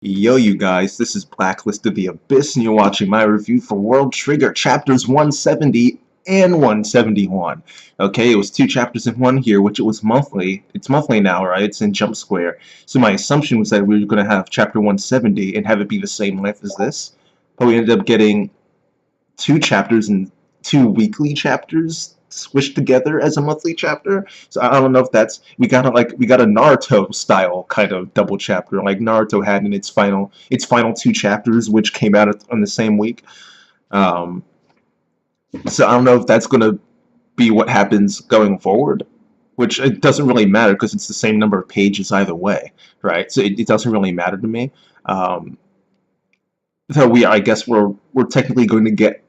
Yo, you guys, this is Blacklist of the Abyss, and you're watching my review for World Trigger chapters 170 and 171. Okay, it was two chapters in one here, which it was monthly. It's monthly now, right? It's in Jump Square. So my assumption was that we were going to have chapter 170 and have it be the same length as this. But we ended up getting two chapters and two weekly chapters squished together as a monthly chapter. So I don't know if that's we got a Naruto style kind of double chapter like Naruto had in its final two chapters, which came out on the same week. So I don't know if that's gonna be what happens going forward, which it doesn't really matter because it's the same number of pages either way, right? So it doesn't really matter to me. So I guess we're technically going to get,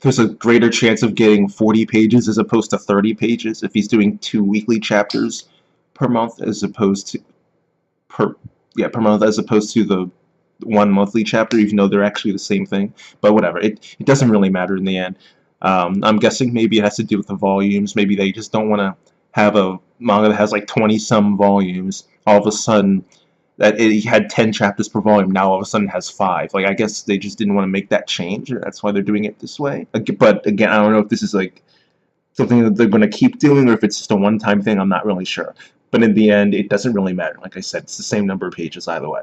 there's a greater chance of getting 40 pages as opposed to 30 pages if he's doing two weekly chapters per month as opposed to per month as opposed to the one monthly chapter, even though they're actually the same thing. But whatever, it doesn't really matter in the end. I'm guessing maybe it has to do with the volumes. Maybe they just don't want to have a manga that has like 20 some volumes all of a sudden that it had 10 chapters per volume, now all of a sudden has 5. Like, I guess they just didn't want to make that change, and that's why they're doing it this way. But again, I don't know if this is like something that they're going to keep doing or if it's just a one-time thing. I'm not really sure. But in the end, it doesn't really matter. Like I said, it's the same number of pages either way.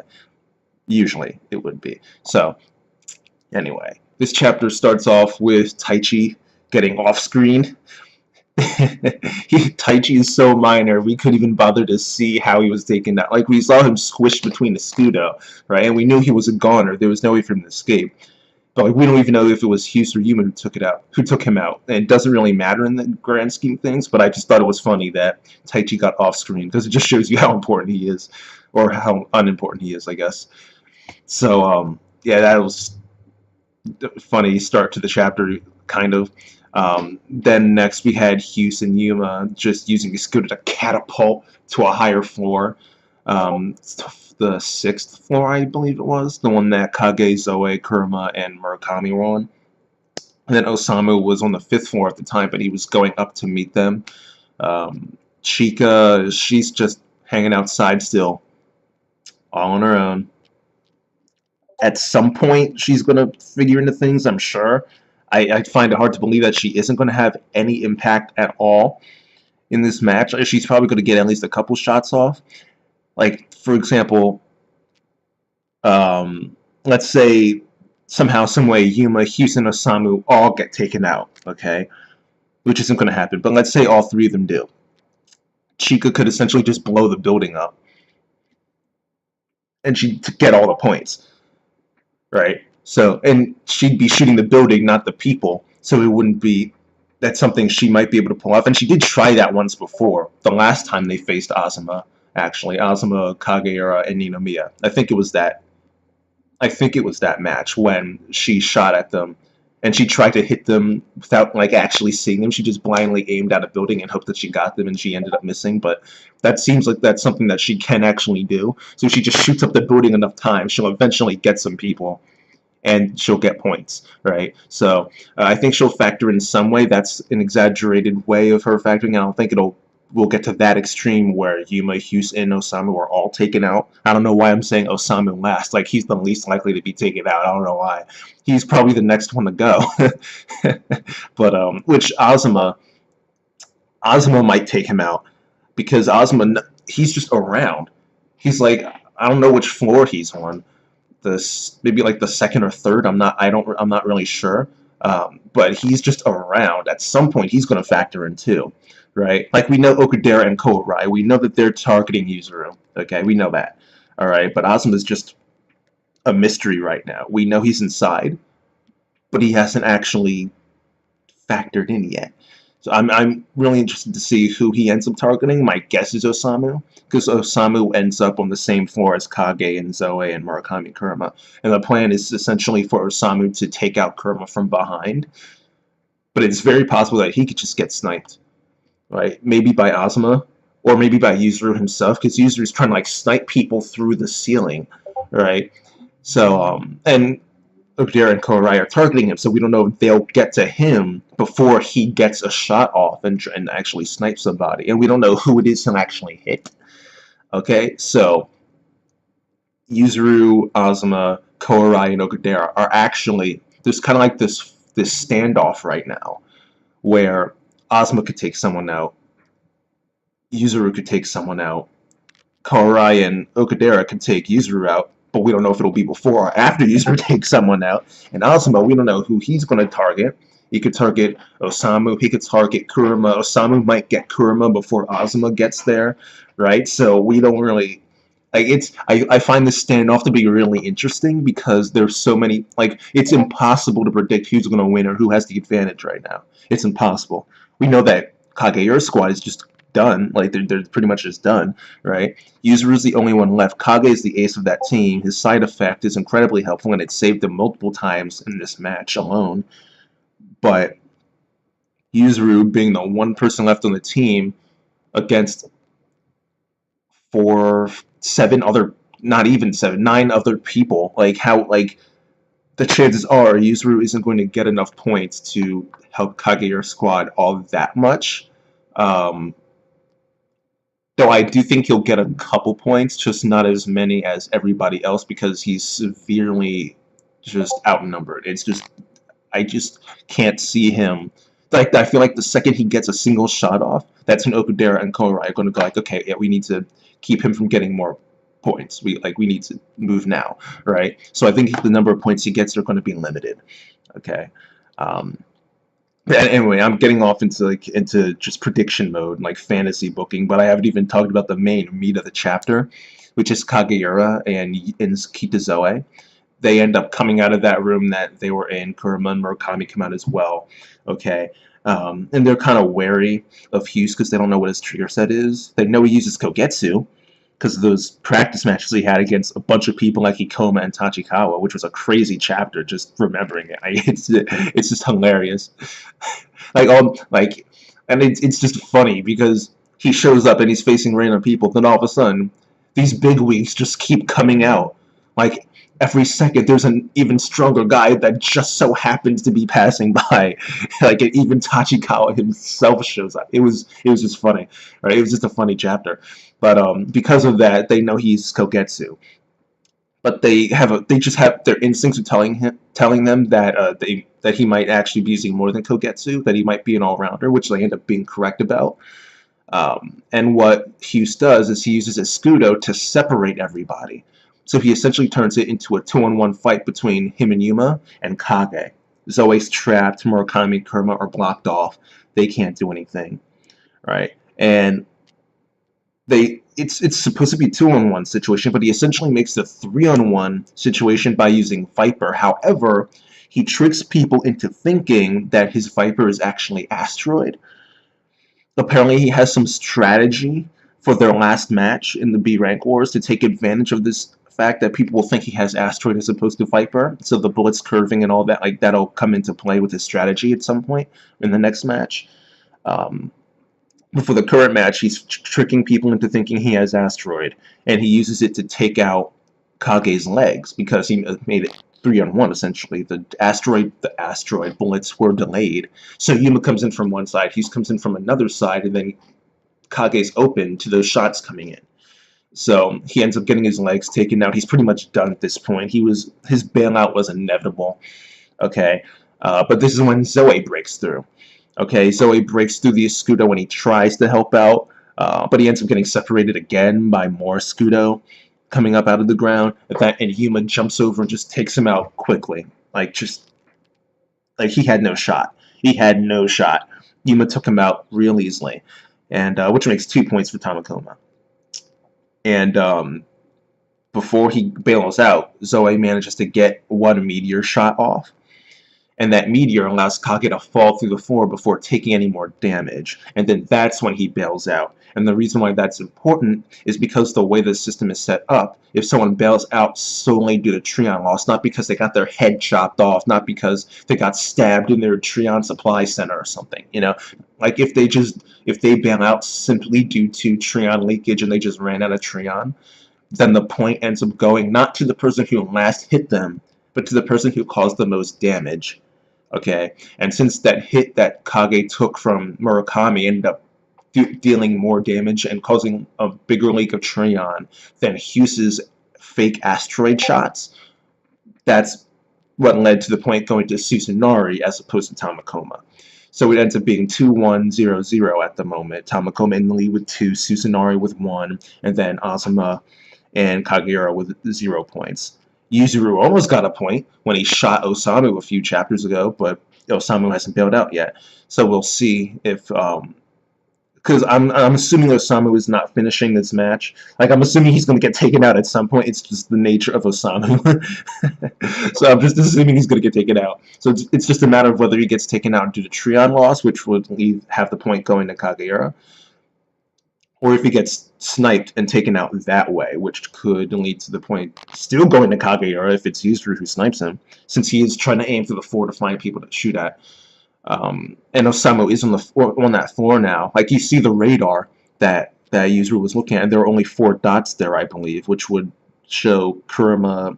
Usually, it would be. So, anyway, this chapter starts off with Taichi getting off-screen. Taichi is so minor, we couldn't even bother to see how he was taken out. Like, we saw him squished between the Scudo, right? And we knew he was a goner. There was no way for him to escape. But like, we don't even know if it was Hughes or Yuma who took him out. And it doesn't really matter in the grand scheme of things, but I just thought it was funny that Taichi got off screen because it just shows you how important he is, or how unimportant he is, I guess. So, yeah, that was a funny start to the chapter, kind of. Then next we had Hughes and Yuma just using the scooter to catapult to a higher floor. The 6th floor, I believe it was, the one that Kage, Zoe, Kurama, and Murakami were on. And then Osamu was on the 5th floor at the time, but he was going up to meet them. Chika, she's just hanging outside still, all on her own. At some point, she's going to figure into things, I'm sure. I find it hard to believe that she isn't going to have any impact at all in this match. She's probably going to get at least a couple shots off. Like, for example, let's say somehow, someway, Yuma, Hughes, and Osamu all get taken out, okay? Which isn't going to happen, but let's say all three of them do. Chika could essentially just blow the building up, and she'd get all the points, right? So, and she'd be shooting the building, not the people, so it wouldn't be, that's something she might be able to pull off, and she did try that once before, the last time they faced Azuma, actually. Azuma, Kageura, and Ninomiya. I think it was that match when she shot at them, and she tried to hit them without, like, actually seeing them. She just blindly aimed at a building and hoped that she got them, and she ended up missing, but that seems like that's something that she can actually do. So if she just shoots up the building enough times, she'll eventually get some people, and she'll get points, right? So I think she'll factor in some way. That's an exaggerated way of her factoring. I don't think we'll get to that extreme where Yuma, Hughes, and Osamu are all taken out. I don't know why I'm saying Osamu last. Like, he's the least likely to be taken out. I don't know why. He's probably the next one to go. But which Azuma might take him out, because Azuma, he's just around. He's like, I don't know which floor he's on. Maybe like the 2nd or 3rd. I'm not really sure. But he's just around. At some point, he's going to factor in too, right? Like, we know Okudera and Korai. We know that they're targeting Yuzuru. Okay, we know that. All right, but Azuma's just a mystery right now. We know he's inside, but he hasn't actually factored in yet. So I'm really interested to see who he ends up targeting. My guess is Osamu, because Osamu ends up on the same floor as Kage and Zoe and Murakami and Kurama. And the plan is essentially for Osamu to take out Kurama from behind. But it's very possible that he could just get sniped, right? Maybe by Azuma, or maybe by Yuzuru himself, because Yuzuru's trying to, like, snipe people through the ceiling, right? So, and Okudera and Korai are targeting him, so we don't know if they'll get to him before he gets a shot off and actually snipe somebody. And we don't know who it is he'll actually hit. Okay, so Yuzuru, Azuma, Korai, and Okudera are actually, there's kind of like this standoff right now where Azuma could take someone out, Yuzuru could take someone out, Korai and Okudera could take Yuzuru out, but we don't know if it'll be before or after Yuzuru takes someone out. And Azuma, we don't know who he's going to target. He could target Osamu, he could target Kurama. Osamu might get Kurama before Azuma gets there, right? So we don't really, like, I find this standoff to be really interesting because there's so many, like, it's impossible to predict who's going to win or who has the advantage right now. It's impossible. We know that Kageyo's squad is just done, like they're pretty much just done, right? Yuzuru's the only one left. Kage is the ace of that team. His side effect is incredibly helpful, and it saved them multiple times in this match alone. But Yuzuru being the one person left on the team against seven other, not even seven, nine other people, like how, like, the chances are Yuzuru isn't going to get enough points to help Kageyo's squad all that much. Though I do think he'll get a couple points, just not as many as everybody else because he's severely just outnumbered. It's just, I just can't see him. Like, I feel like the second he gets a single shot off, that's when Okudera and Korai are going to go like, okay, yeah, we need to keep him from getting more points. We need to move now, right? So I think the number of points he gets are going to be limited. Okay. Anyway, I'm getting off into just prediction mode, like fantasy booking, but I haven't even talked about the main meat of the chapter, which is Kageura and Kitazoe. They end up coming out of that room that they were in. Kurama and Murakami come out as well. Okay. And they're kind of wary of Hughes because they don't know what his trigger set is. They know he uses Kogetsu because of those practice matches he had against a bunch of people like Ikoma and Tachikawa, which was a crazy chapter. Just remembering it, it's just hilarious. And it's just funny because he shows up and he's facing random people. Then all of a sudden, these bigwigs just keep coming out. Like, every second there's an even stronger guy that just so happens to be passing by. Like, even Tachikawa himself shows up. It was just funny, right? It was just a funny chapter. But because of that, they know he's Kogetsu. But they just have their instincts are telling them that he might actually be using more than Kogetsu, that he might be an all-rounder, which they end up being correct about. And what Hughes does is he uses Escudo to separate everybody. So he essentially turns it into a 2-on-1 fight between him and Yuma and Kage. Zoe's trapped, Murakami and Kurama are blocked off. They can't do anything, right? And it's supposed to be a 2-on-1 situation, but he essentially makes the 3-on-1 situation by using Viper. However, he tricks people into thinking that his Viper is actually Asteroid. Apparently, he has some strategy for their last match in the B Rank Wars to take advantage of this fact that people will think he has Asteroid as opposed to Viper. So the bullets curving and all that, like, that'll come into play with his strategy at some point in the next match. But for the current match, he's tricking people into thinking he has Asteroid, and he uses it to take out Kage's legs because he made it 3-on-1 essentially. The asteroid bullets were delayed, so Yuma comes in from one side, Hughes comes in from another side, and then Kage's open to those shots coming in. So he ends up getting his legs taken out. He's pretty much done at this point. His bailout was inevitable. Okay, but this is when Zoe breaks through. Okay, Zoe breaks through the Escudo when he tries to help out, but he ends up getting separated again by more Escudo coming up out of the ground. And Yuma jumps over and just takes him out quickly. Like he had no shot. He had no shot. Yuma took him out real easily, and which makes 2 points for Tamakoma. And before he bails out, Zoe manages to get one meteor shot off. And that meteor allows Kage to fall through the floor before taking any more damage. And then that's when he bails out. And the reason why that's important is because the way the system is set up, if someone bails out solely due to Treon loss, not because they got their head chopped off, not because they got stabbed in their Treon supply center or something, you know, like if they bail out simply due to Treon leakage and they just ran out of Treon, then the point ends up going not to the person who last hit them, but to the person who caused the most damage. Okay, and since that hit that Kage took from Murakami ended up dealing more damage and causing a bigger leak of Treon than Hughes' fake asteroid shots. That's what led to the point going to Susanori as opposed to Tamakoma. So it ends up being 2-1-0-0 at the moment. Tamakoma in the lead with 2, Susanori with 1, and then Azuma and Kageura with 0 points. Yuzuru almost got a point when he shot Osamu a few chapters ago, but Osamu hasn't bailed out yet. So we'll see if because I'm assuming Osamu is not finishing this match. Like, I'm assuming he's going to get taken out at some point. It's just the nature of Osamu. So I'm just assuming he's going to get taken out. So it's just a matter of whether he gets taken out due to Trion loss, which would have the point going to Kageura, or if he gets sniped and taken out that way, which could lead to the point still going to Kageura if it's Yuzuru who snipes him, since he is trying to aim for the floor to find people to shoot at. And Osamu is on that floor now. Like, you see the radar that Yuzuru was looking at, and there are only 4 dots there, I believe, which would show Kurama,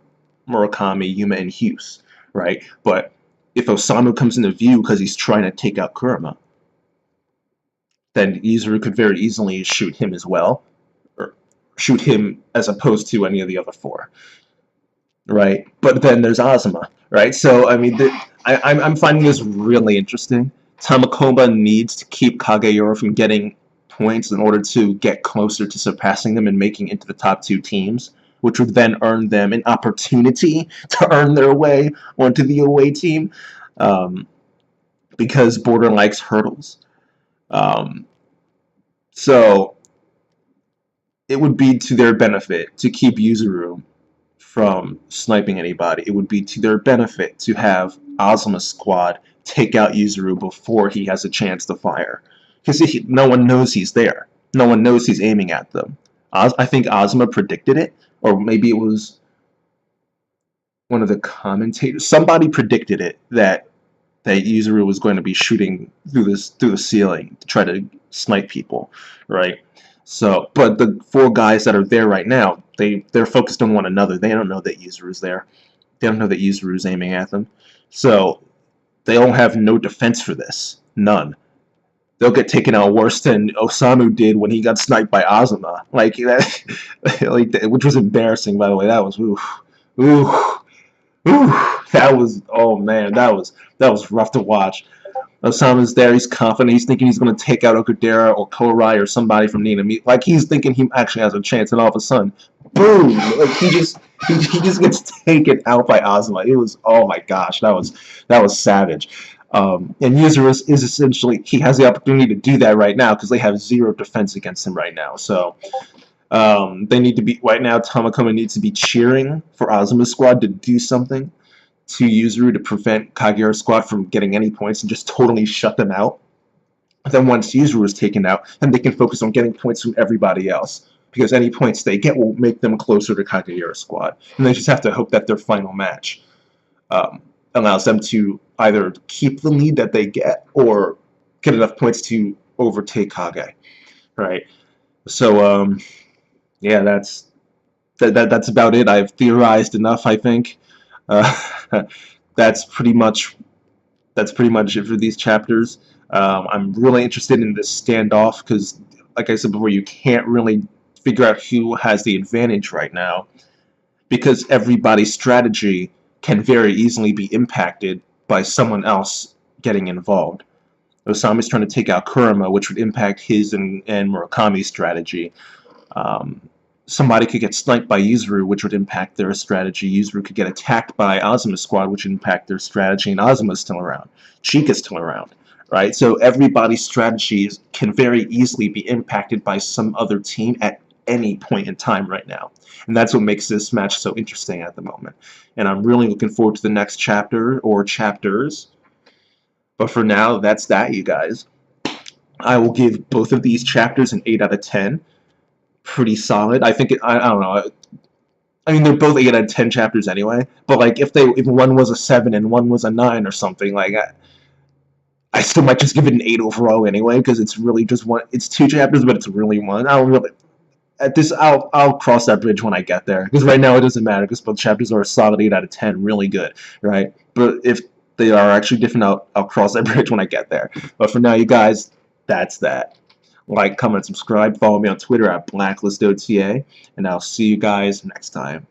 Murakami, Yuma, and Hughes, right? But if Osamu comes into view because he's trying to take out Kurama, then Yuzuru could very easily shoot him as well, or shoot him as opposed to any of the other 4, right? But then there's Azuma, right? So, I mean, I'm finding this really interesting. Tamakoma needs to keep Kageura from getting points in order to get closer to surpassing them and making into the top 2 teams, which would then earn them an opportunity to earn their way onto the away team, because Border likes hurdles. So it would be to their benefit to keep Yuzuru from sniping anybody. It would be to their benefit to have Azuma's squad take out Yuzuru before he has a chance to fire, because no one knows he's there. No one knows he's aiming at them. I think Azuma predicted it, or maybe it was one of the commentators. Somebody predicted it that Yuzuru was going to be shooting through the ceiling to try to snipe people, right? So, but the 4 guys that are there right now, they're focused on one another. They don't know that Yuzuru's there. They don't know that Yuzuru's aiming at them. So they all have no defense for this. None. They'll get taken out worse than Osamu did when he got sniped by Azuma. Like that, which was embarrassing, by the way. That was that was, oh man, that was rough to watch. Osama's there, he's confident, he's thinking he's going to take out Okudera or Korai or somebody from Nina. Like, he's thinking he actually has a chance, and all of a sudden, boom! Like, he just gets taken out by Azuma. It was, oh my gosh, that was savage. And Yuzuru is essentially, he has the opportunity to do that right now because they have 0 defense against him right now. So they need to be, right now, Tamakoma needs to be cheering for Azuma's squad to do something to Yuzuru to prevent Kageura's squad from getting any points and just totally shut them out. Then once Yuzuru is taken out, then they can focus on getting points from everybody else, because any points they get will make them closer to Kageura's squad. And they just have to hope that their final match allows them to either keep the lead that they get or get enough points to overtake Kage, right? So yeah, that's about it. I've theorized enough, I think. That's pretty much it for these chapters. I'm really interested in this standoff because, like I said before, you can't really figure out who has the advantage right now, because everybody's strategy can very easily be impacted by someone else getting involved. Osama's trying to take out Kurama, which would impact his and Murakami's strategy. Somebody could get sniped by Yuzuru, which would impact their strategy. Yuzuru could get attacked by Azuma's squad, which would impact their strategy, and Azuma's still around. Chika's still around, right? So everybody's strategies can very easily be impacted by some other team at any point in time right now. And that's what makes this match so interesting at the moment. And I'm really looking forward to the next chapter or chapters. But for now, that's that, you guys. I will give both of these chapters an 8 out of 10. Pretty solid. I think I don't know. I mean, they're both 8 out of 10 chapters anyway. But like, if one was a 7 and one was a 9 or something, like I still might just give it an 8 overall anyway, because it's really just one. It's 2 chapters, but it's really one. I'll cross that bridge when I get there, because right now it doesn't matter, because both chapters are a solid 8 out of 10, really good, right? But if they are actually different, I'll cross that bridge when I get there. But for now, you guys, that's that. Like, comment, subscribe, follow me on Twitter at BlacklistOTA, and I'll see you guys next time.